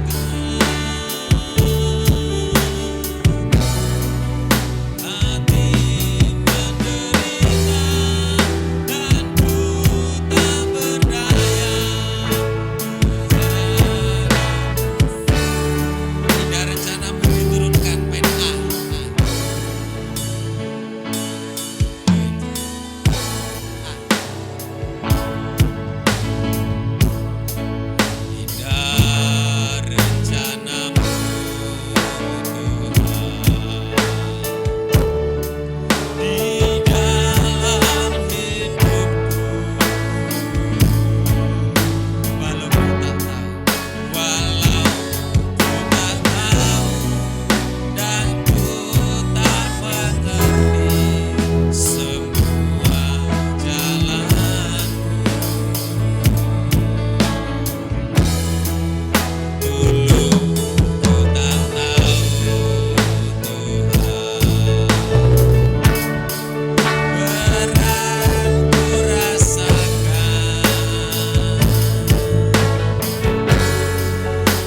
hati menderita dan ku tak berdaya. Indah rencanamu diturunkan main Indah rencanamu Tuhan di dalam hidupku. Walau ku tak tahu dan ku tak mengerti semua jalan. Dulu ku tak tahu Tuhan, berat ku rasakan,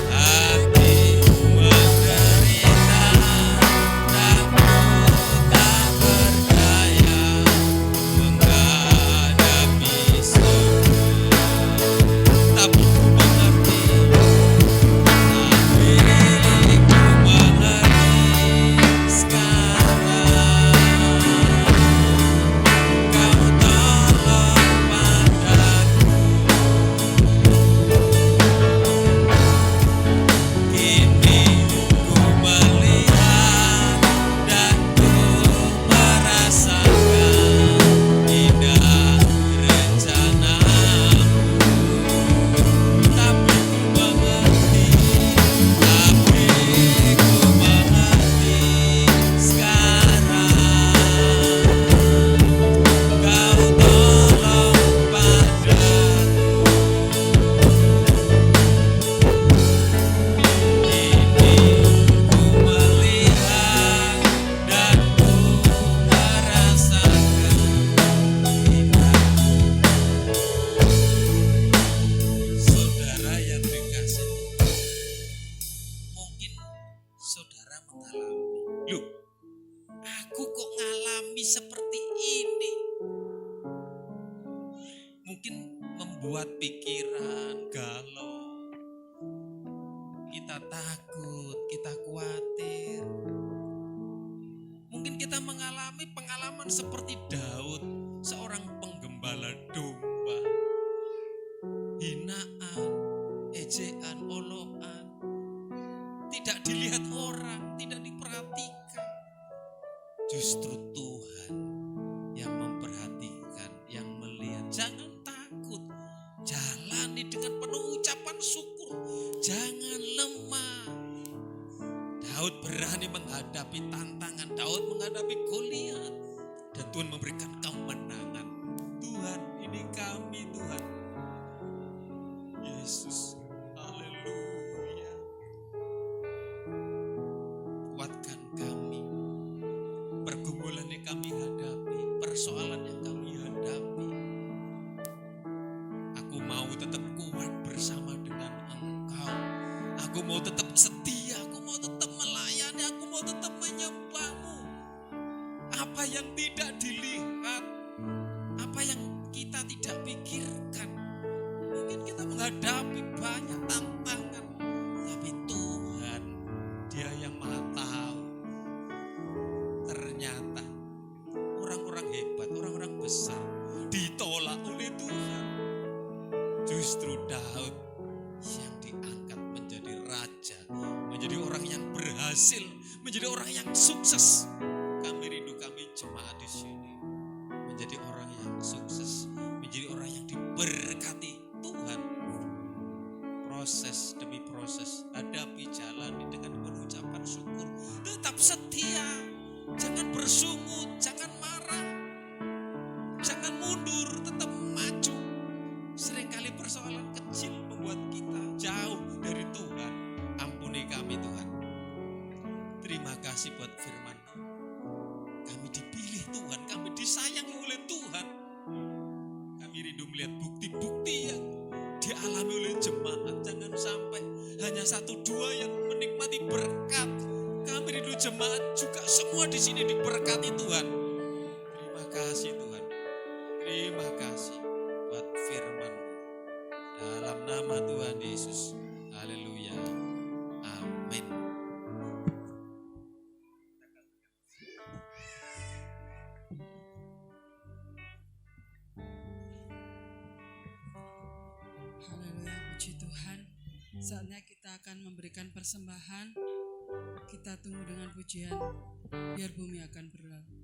hati menderita dan ku tak berdaya menghadapi semua. Tapi ku mengerti, sekarang Kau tolong padaku. Kini ku melihat dan ku merasakan indah rencanamu. Tapi ku mengerti sekarang Kau tolong padaku. Kini ku melihat dan ku merasakan indah. Saudara yang dikasih, mungkin saudara mengalami, loh, aku kok ngalami seperti ini? Mungkin membuat pikiran galau, kita takut, kita khawatir. Mungkin kita mengalami pengalaman seperti Daud, seorang penggembala domba. Hinaan, ejaan, olokan, tidak dilihat orang, tidak diperhatikan. Justru Tuhan yang memperhatikan, yang melihat. Jangan takut, jalani dengan penuh ucapan syukur, jangan lemah. Daud berani menghadapi tantangan, Daud menghadapi Goliat, dan Tuhan memberikan kemenangan. Tuhan, ini kami Tuhan. Yesus, haleluya. Kuatkan kami, pergumulan yang kami hadapi, persoalan yang kami hadapi. Aku mau tetap setia, aku mau tetap melayani, aku mau tetap menyembah-Mu. Apa yang tidak dilihat, apa yang kita tidak pikirkan, mungkin kita menghadapi banyak tantangan, tapi Tuhan, Dia yang Maha Tahu. Ternyata orang-orang hebat, orang-orang besar ditolak oleh Tuhan. Justru Daud yang diangkat menjadi raja, menjadi orang yang berhasil, menjadi orang yang sukses. Kami rindu, kami jemaat di sini menjadi orang yang sukses, menjadi orang yang diberkati Tuhan. Proses demi proses, hadapi, jalani dengan pengucapan syukur. Tetap setia, jangan bersungut, jangan marah, jangan mundur, tetap maju. Seringkali persoalan kecil membuat kita jauh dari Tuhan. Ampuni kami Tuhan. Terima kasih buat firman. Kami dipilih Tuhan, kami disayangi oleh Tuhan. Kami rindu melihat bukti-bukti yang dialami oleh jemaat. Jangan sampai hanya 1-2 yang menikmati berkat. Kami rindu jemaat juga semua di sini diberkati Tuhan. Terima kasih Tuhan. Terima kasih buat firman. Dalam nama Tuhan Yesus. Haleluya. Amin. Haleluya, puji Tuhan. Saatnya kita akan memberikan persembahan. Kita tunggu dengan pujian, biar bumi akan berlalu.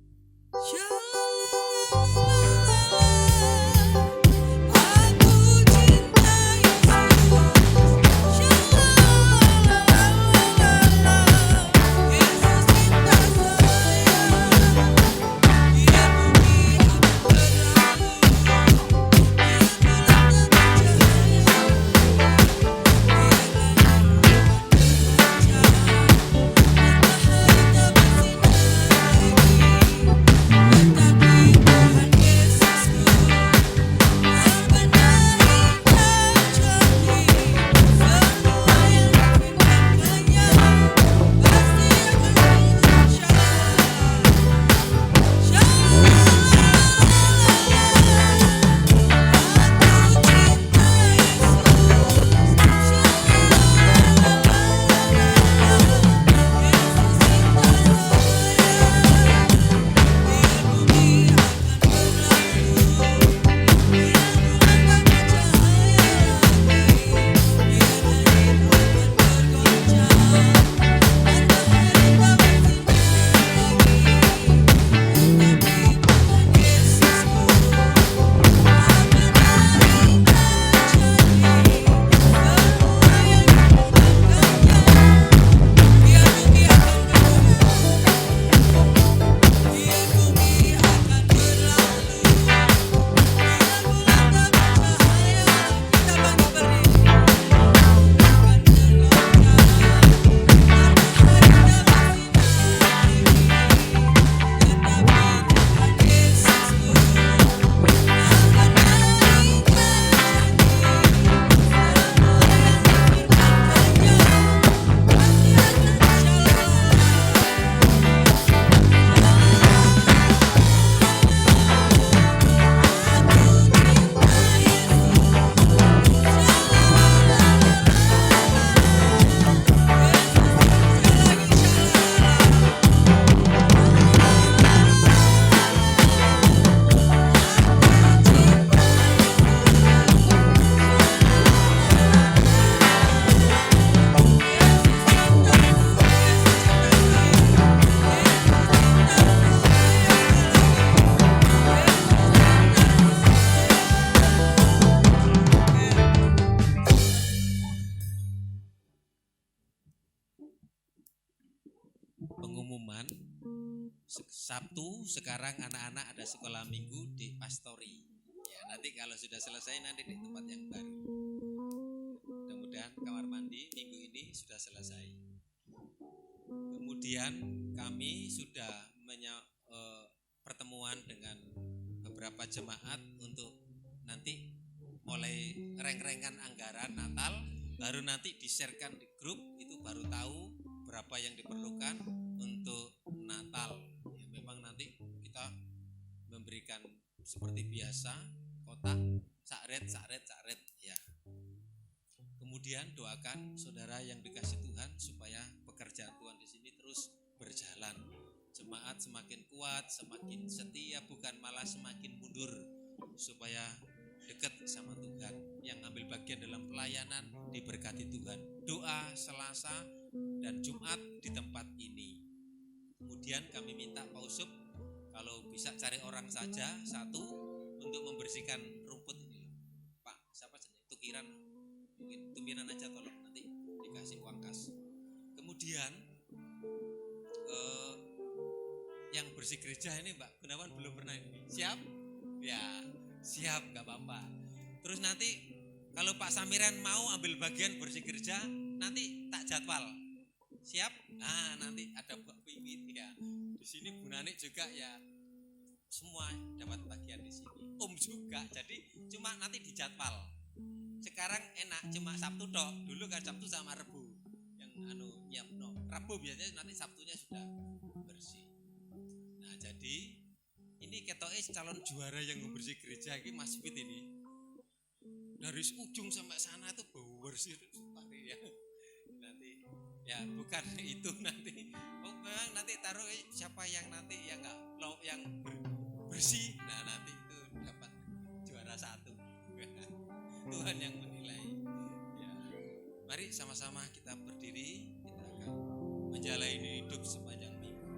Pengumuman Sabtu sekarang anak-anak ada sekolah minggu di Pastori. Ya, nanti kalau sudah selesai nanti di tempat yang baru. Mudah-mudahan kamar mandi minggu ini sudah selesai. Kemudian kami sudah pertemuan dengan beberapa jemaat untuk nanti mulai reng-rengan anggaran Natal, baru nanti di-sharekan di grup itu baru tahu berapa yang diperlukan untuk Natal. Ya, memang nanti kita memberikan seperti biasa kotak sakret ya. Kemudian doakan saudara yang dikasih Tuhan supaya pekerjaan Tuhan di sini terus berjalan. Jemaat semakin kuat, semakin setia, bukan malah semakin mundur, supaya dekat sama Tuhan. Yang ambil bagian dalam pelayanan diberkati Tuhan. Doa Selasa dan Jumat di tempat ini. Kemudian kami minta Pak Usup kalau bisa cari orang saja satu untuk membersihkan rumput ini. Pak, siapa saja? Tukiran, mungkin tumpiran aja tolong, nanti dikasih uang kas. Kemudian yang bersih gereja ini Mbak Gunawan belum pernah ini. Siap? Ya, siap, gak apa-apa. Terus nanti kalau Pak Samiran mau ambil bagian bersih gereja, nanti tak jadwal. Siap? Nah, nanti ada Mbak Wiwit ya. Di sini Bu Nani juga ya. Semua dapat bagian di sini. Om juga. Jadi cuma nanti dijadwal. Sekarang enak cuma Sabtu dok. Dulu kan Sabtu sama Rebu. Yang Rabu biasanya nanti Sabtunya sudah bersih. Nah, jadi ini ketoke calon juara yang membersih gereja ini Mas Fit ini. Dari ujung sampai sana itu bau bersih ya. Nanti ya bukan itu nanti. Oh, memang nanti taruh siapa yang nanti yang enggak yang bersih. Nah, nanti itu dapat juara 1. Tuhan yang menilai. Ya. Mari sama-sama kita berdiri, kita akan menjalani hidup sepanjang minggu.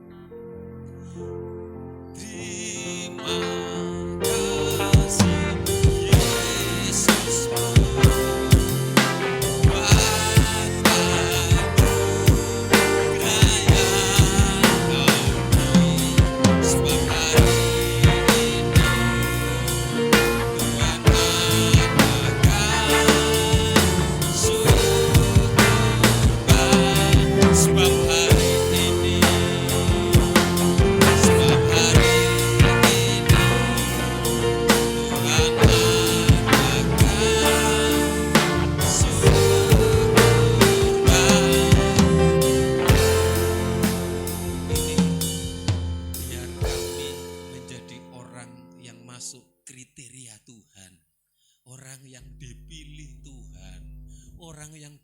Terima kasih Yesus.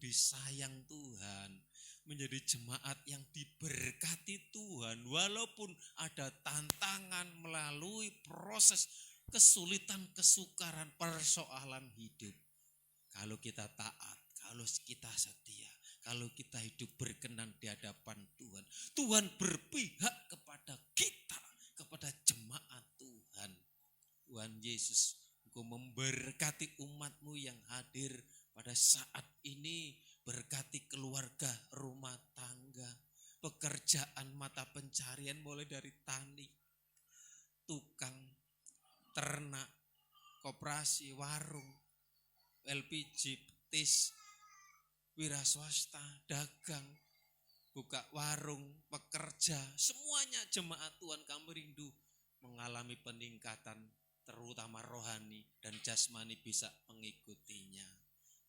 Disayang Tuhan, menjadi jemaat yang diberkati Tuhan, walaupun ada tantangan melalui proses kesulitan, kesukaran, persoalan hidup. Kalau kita taat, kalau kita setia, kalau kita hidup berkenan di hadapan Tuhan, Tuhan berpihak kepada kita, kepada jemaat Tuhan. Tuhan Yesus, Engkau memberkati umat-Mu yang hadir pada saat ini, berkati keluarga, rumah tangga, pekerjaan, mata pencarian mulai dari tani, tukang, ternak, koperasi, warung, LPG, tis, wira swasta, dagang, buka warung, pekerja, semuanya jemaat Tuhan kami rindu mengalami peningkatan, terutama rohani dan jasmani bisa mengikutinya.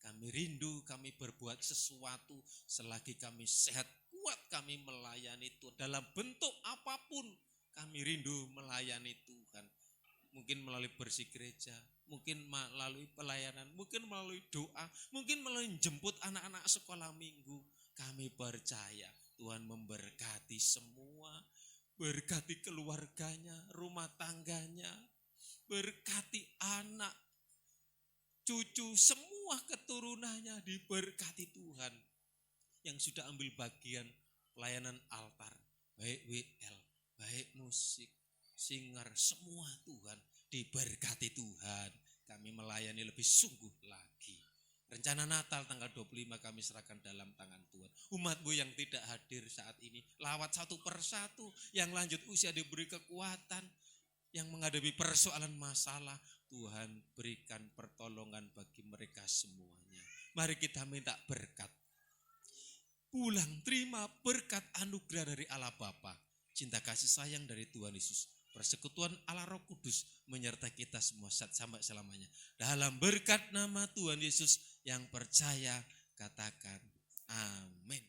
Kami rindu, kami berbuat sesuatu selagi kami sehat, kuat kami melayani Tuhan. Dalam bentuk apapun kami rindu melayani Tuhan. Mungkin melalui bersih gereja, mungkin melalui pelayanan, mungkin melalui doa, mungkin melalui jemput anak-anak sekolah minggu. Kami percaya Tuhan memberkati semua, berkati keluarganya, rumah tangganya, berkati anak, cucu, semua keturunannya diberkati Tuhan. Yang sudah ambil bagian pelayanan altar, baik WL, baik musik, singer, semua Tuhan diberkati Tuhan. Kami melayani lebih sungguh lagi. Rencana Natal tanggal 25 kami serahkan dalam tangan Tuhan. Umat-Mu yang tidak hadir saat ini, lawat satu persatu, yang lanjut usia diberi kekuatan, yang menghadapi persoalan masalah, Tuhan berikan pertolongan bagi mereka semuanya. Mari kita minta berkat. Pulang terima berkat anugerah dari Allah Bapa, cinta kasih sayang dari Tuhan Yesus, persekutuan Allah Roh Kudus menyertai kita semua sampai selamanya. Dalam berkat nama Tuhan Yesus yang percaya, katakan amin.